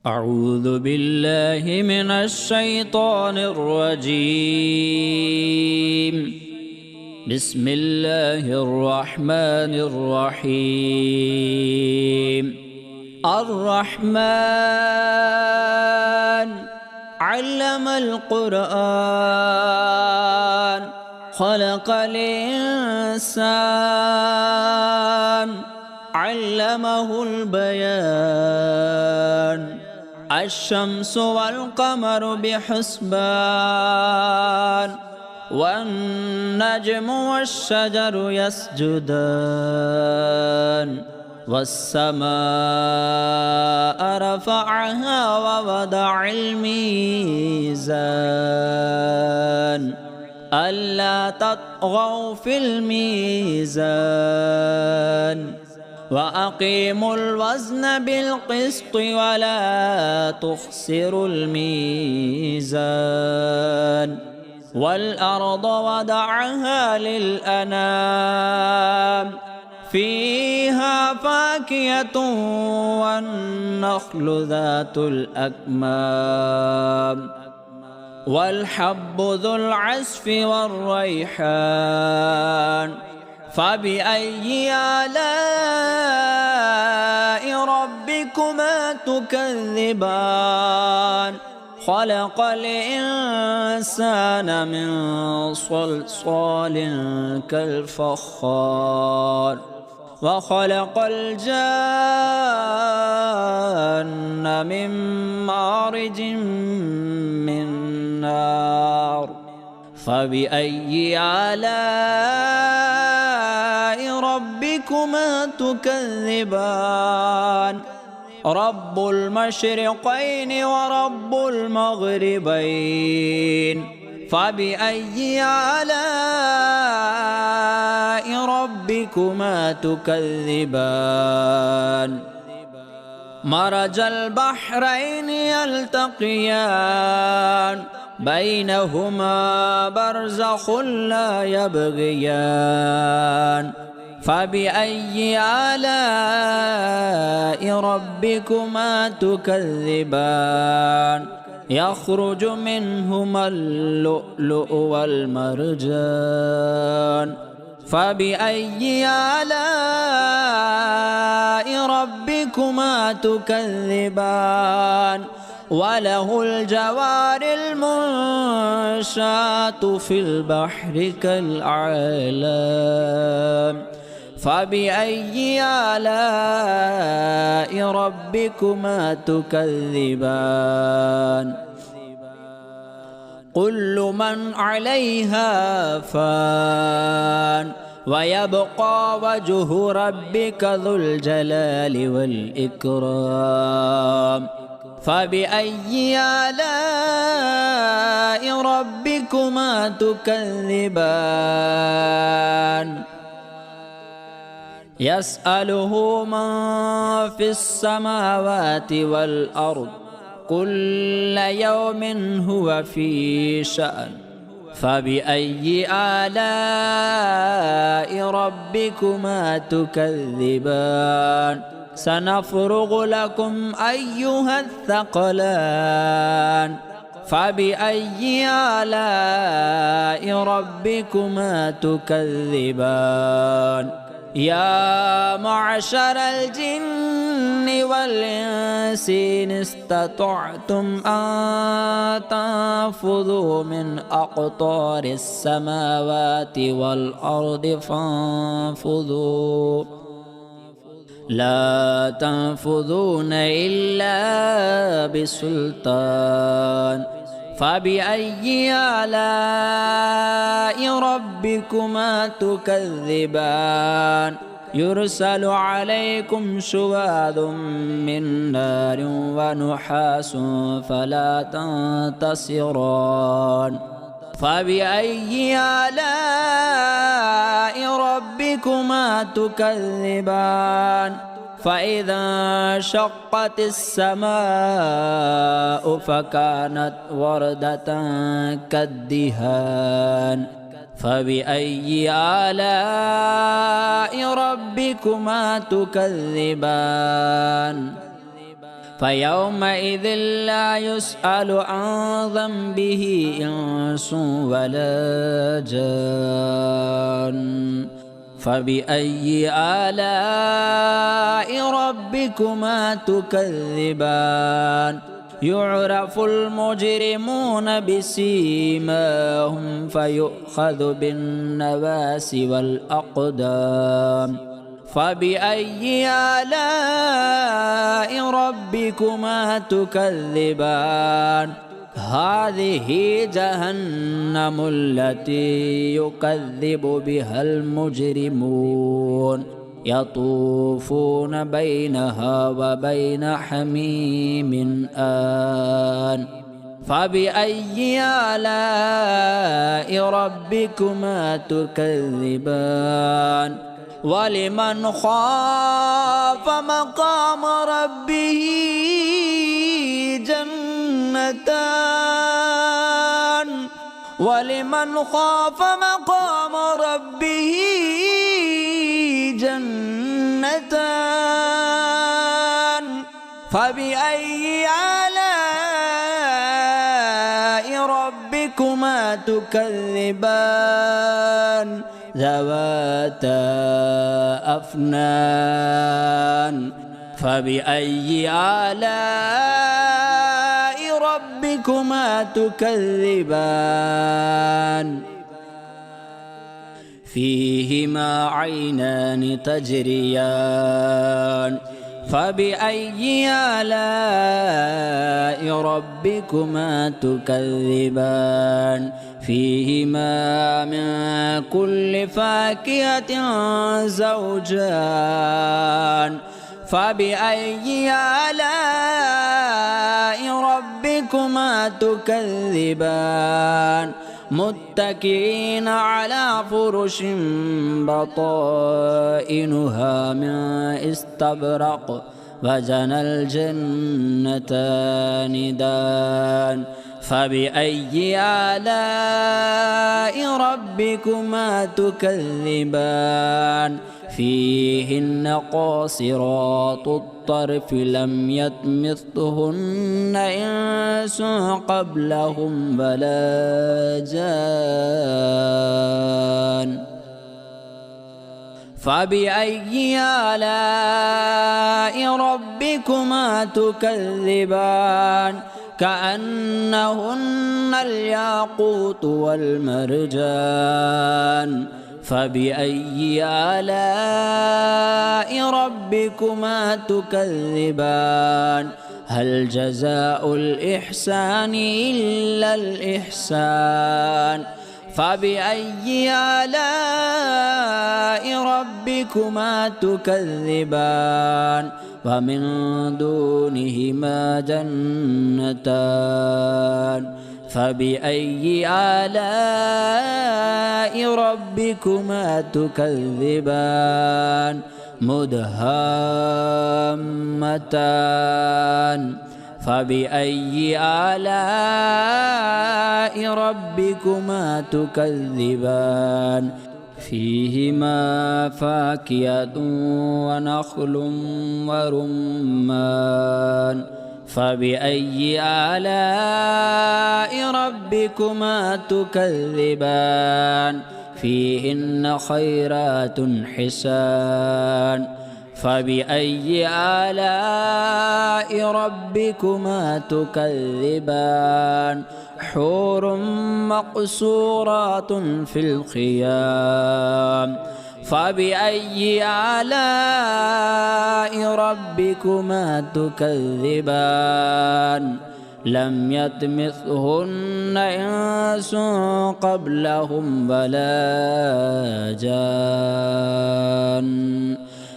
أعوذ بالله من الشيطان الرجيم. بسم الله الرحمن الرحيم. الرحمن علم القرآن خلق الإنسان علمه البيان. الشمس والقمر بحسبان والنجم والشجر يسجدان والسماء رفعها ووضع الميزان ألا تطغوا في الميزان وأقيموا الوزن بالقسط ولا تخسروا الميزان والأرض وضعها للأنام فيها فاكهة والنخل ذات الأكمام والحب ذو العصف والريحان فبأي آلاء ربكما تكذبان خلق الإنسان من صلصال كالفخار وخلق الجان من مارج من نار فبأي آلاء ربكما تكذبان رب المشرقين ورب المغربين فبأي آلاء ربكما تكذبان مرج البحرين يلتقيان بينهما برزخ لا يبغيان فبأي آلاء ربكما تكذبان يخرج منهما اللؤلؤ والمرجان فبأي آلاء ربكما تكذبان وله الجوار المنشآت في البحر كالأعلام فبأي آلاء ربكما تكذبان كل من عليها فان ويبقى وجه ربك ذو الجلال والإكرام فبأي آلاء ربكما تكذبان يسأله من في السماوات والأرض كل يوم هو في شأن فبأي آلاء ربكما تكذبان سنفرغ لكم أيها الثقلان فبأي آلاء ربكما تكذبان يا معشر الجن والإنس إن استطعتم أن تنفذوا من أقطار السماوات والأرض فانفذوا لا تنفذون إلا بسلطان فبأي آلاء ربكما تكذبان يرسل عليكم شواظ من نار ونحاس فلا تنتصران فبأي آلاء ربكما تكذبان فإذا انشقت السماء فكانت وردة كالدهان فبأي آلاء ربكما تكذبان فيومئذ لا يسأل عن ذنبه إنس ولا جان فبأي آلاء ربكما تكذبان يعرف المجرمون بسيماهم فيؤخذ بالنواصي والأقدام فبأي آلاء ربكما تكذبان هذه جهنم التي يكذب بها المجرمون يطوفون بينها وبين حميم آن فبأي آلاء ربكما تكذبان ولمن خاف مقام ربه جنتان ولمن خاف مقام ربه جنتان فبأي آلاء ربكما تكذبان ذواتا أفنان فبأي آلاء ربكما تكذبان فيهما عينان تجريان فبأي آلاء ربكما تكذبان فيهما من كل فاكهة زوجان فبأي آلاء ربكما تكذبان متكئين على فرش بطائنها من استبرق وجنى الجنتان دان فبأي آلاء ربكما تكذبان فيهن قاصرات الطرف لم يطمثهن إنس قبلهم ولا جان فبأي آلاء ربكما تكذبان كأنهن الياقوت والمرجان فبأي آلاء ربكما تكذبان هل جزاء الإحسان إلا الإحسان فبأي آلاء ربكما تكذبان ومن دونهما جنتان فبأي آلاء ربكما تكذبان مدهامتان فبأي آلاء ربكما تكذبان فيهما فاكهة ونخل ورمان فبأي آلاء ربكما تكذبان فيهن خيرات حسان فبأي آلاء ربكما تكذبان حور مقصورات في الخيام فبأي آلاء ربكما تكذبان لم يطمثهن إنس قبلهم ولا جان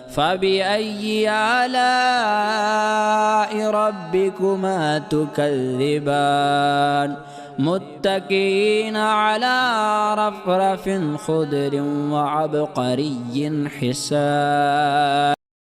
فبأي آلاء ربكما تكذبان متكئين على رفرف خضر وعبقري حسان